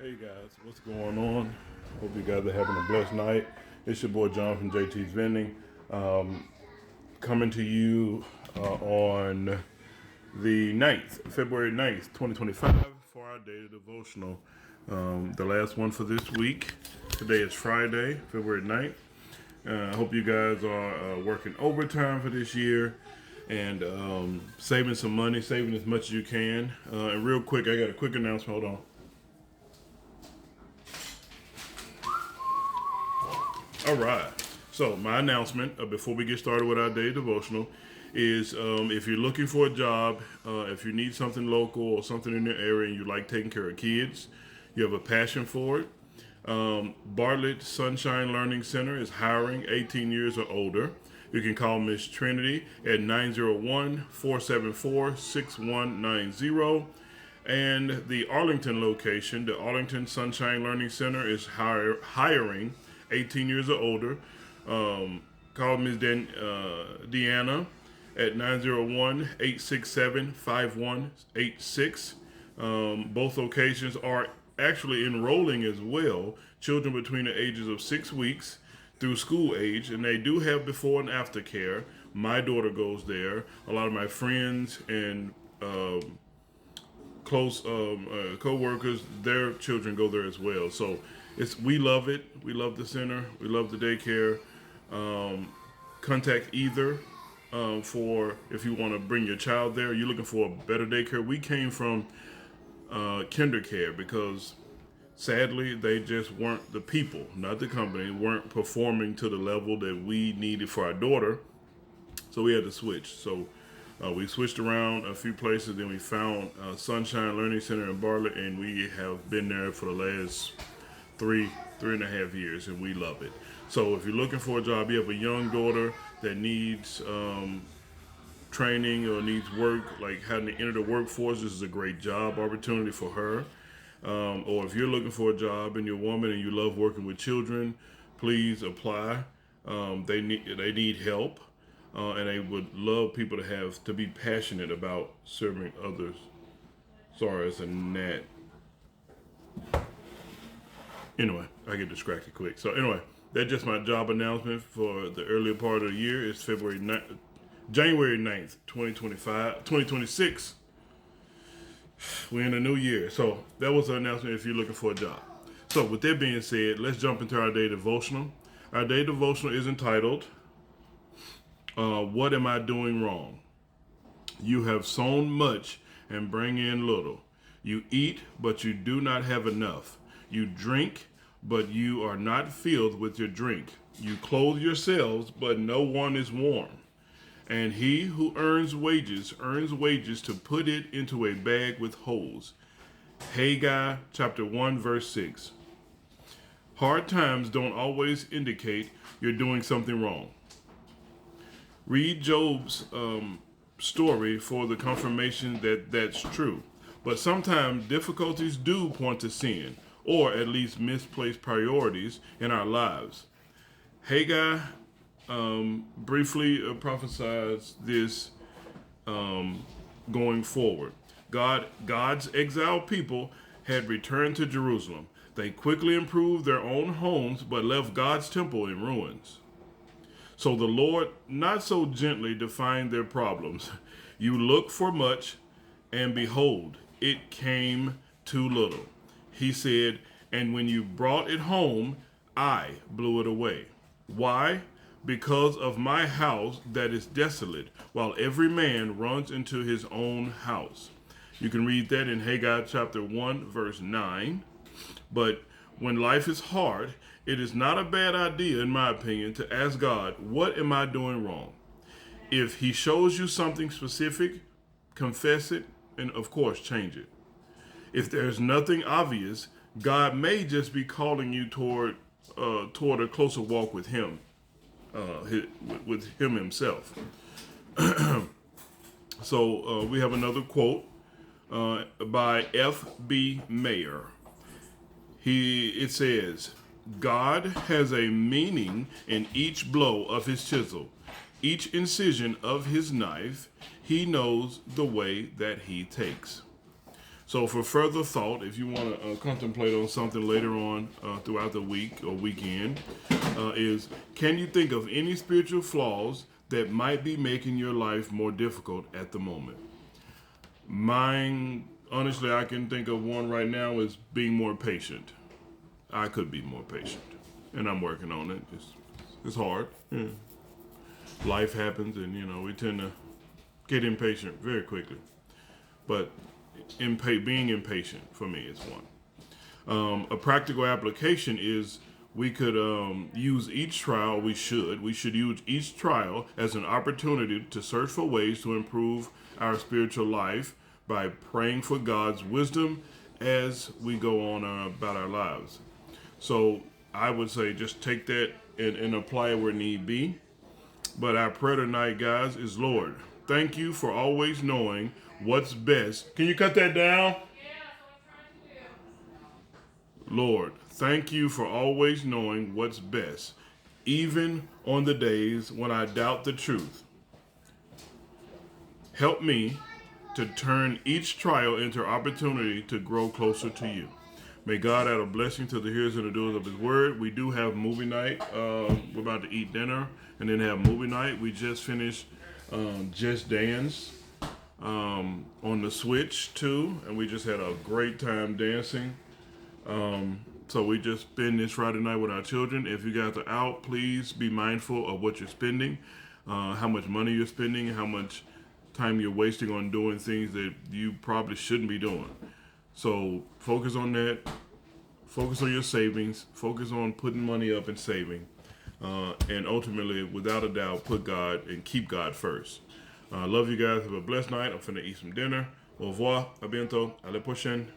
Hey guys, what's going on? Hope you guys are having a blessed night. It's your boy John from JT's Vending, coming to you on the February 9th, 2025 for our daily devotional. The last one for this week. Today is Friday, February 9th. I hope you guys are working overtime for this year and saving some money, saving as much as you can. And real quick, I got a quick announcement. Hold on. All right. So my announcement before we get started with our daily devotional is if you're looking for a job, if you need something local or something in your area and you like taking care of kids, you have a passion for it. Bartlett Sunshine Learning Center is hiring 18 years or older. You can call Miss Trinity at 901-474-6190. And the Arlington location, the Arlington Sunshine Learning Center, is hiring 18 years or older. Call Ms. Deanna at 901-867-5186. Both locations are actually enrolling as well children between the ages of 6 weeks through school age, and they do have before and after care. My daughter goes there. A lot of my friends and close co-workers, their children go there as well. So we love it. We love the center. We love the daycare. Contact either for if you want to bring your child there. You're looking for a better daycare. We came from kinder care because sadly they just weren't, the people, not the company, weren't performing to the level that we needed for our daughter. So we had to switch. So we switched around a few places, then we found Sunshine Learning Center in Bartlett, and we have been there for the last three and a half years, and we love it. So if you're looking for a job, you have a young daughter that needs training or needs work, like having to enter the workforce, this is a great job opportunity for her. Or if you're looking for a job and you're a woman and you love working with children, please apply. They need help. And they would love people to be passionate about serving others. Sorry, it's a gnat. Anyway, I get distracted quick. So anyway, that's just my job announcement for the earlier part of the year. It's January 9th, 2026. We're in a new year. So that was the announcement if you're looking for a job. So with that being said, let's jump into our daily devotional. Our daily devotional is entitled, What Am I Doing Wrong? You have sown much and bring in little. You eat, but you do not have enough. You drink, but you are not filled with your drink. You clothe yourselves, but no one is warm. And he who earns wages to put it into a bag with holes. Haggai chapter 1 verse 6. Hard times don't always indicate you're doing something wrong. Read Job's story for the confirmation that that's true. But sometimes difficulties do point to sin, or at least misplaced priorities in our lives. Haggai briefly prophesies this going forward. God's exiled people had returned to Jerusalem. They quickly improved their own homes, but left God's temple in ruins. So the Lord not so gently defined their problems. You look for much, and behold, it came too little. He said, and when you brought it home, I blew it away. Why? Because of my house that is desolate, while every man runs into his own house. You can read that in Haggai chapter 1, verse 9. But when life is hard, it is not a bad idea, in my opinion, to ask God, what am I doing wrong? If he shows you something specific, confess it, and of course, change it. If there's nothing obvious, God may just be calling you toward a closer walk with him. With him himself. So we have another quote by F.B. Mayer. It says, God has a meaning in each blow of his chisel, each incision of his knife. He knows the way that he takes. So for further thought, if you want to contemplate on something later on throughout the week or weekend, is can you think of any spiritual flaws that might be making your life more difficult at the moment? Mine, honestly, I can think of one right now is being more patient. I could be more patient, and I'm working on it. It's hard. Yeah. Life happens, and we tend to get impatient very quickly. But being impatient for me is one. A practical application is we could use each trial. We should use each trial as an opportunity to search for ways to improve our spiritual life by praying for God's wisdom as we go on about our lives. So I would say just take that and apply it where need be. But our prayer tonight, guys, is Lord, thank you for always knowing what's best. Can you cut that down? Lord, thank you for always knowing what's best, even on the days when I doubt the truth. Help me to turn each trial into opportunity to grow closer to you. May God add a blessing to the hearers and the doers of his word. We do have movie night. We're about to eat dinner and then have movie night. We just finished Just Dance on the Switch too, and we just had a great time dancing. So we just spend this Friday night with our children. If you guys are out, please be mindful of what you're spending, how much money you're spending, how much time you're wasting on doing things that you probably shouldn't be doing. So focus on that. Focus on your savings. Focus on putting money up and saving. And ultimately, without a doubt, put God and keep God first. Love you guys. Have a blessed night. I'm finna eat some dinner. Au revoir. A bientôt. À la prochaine.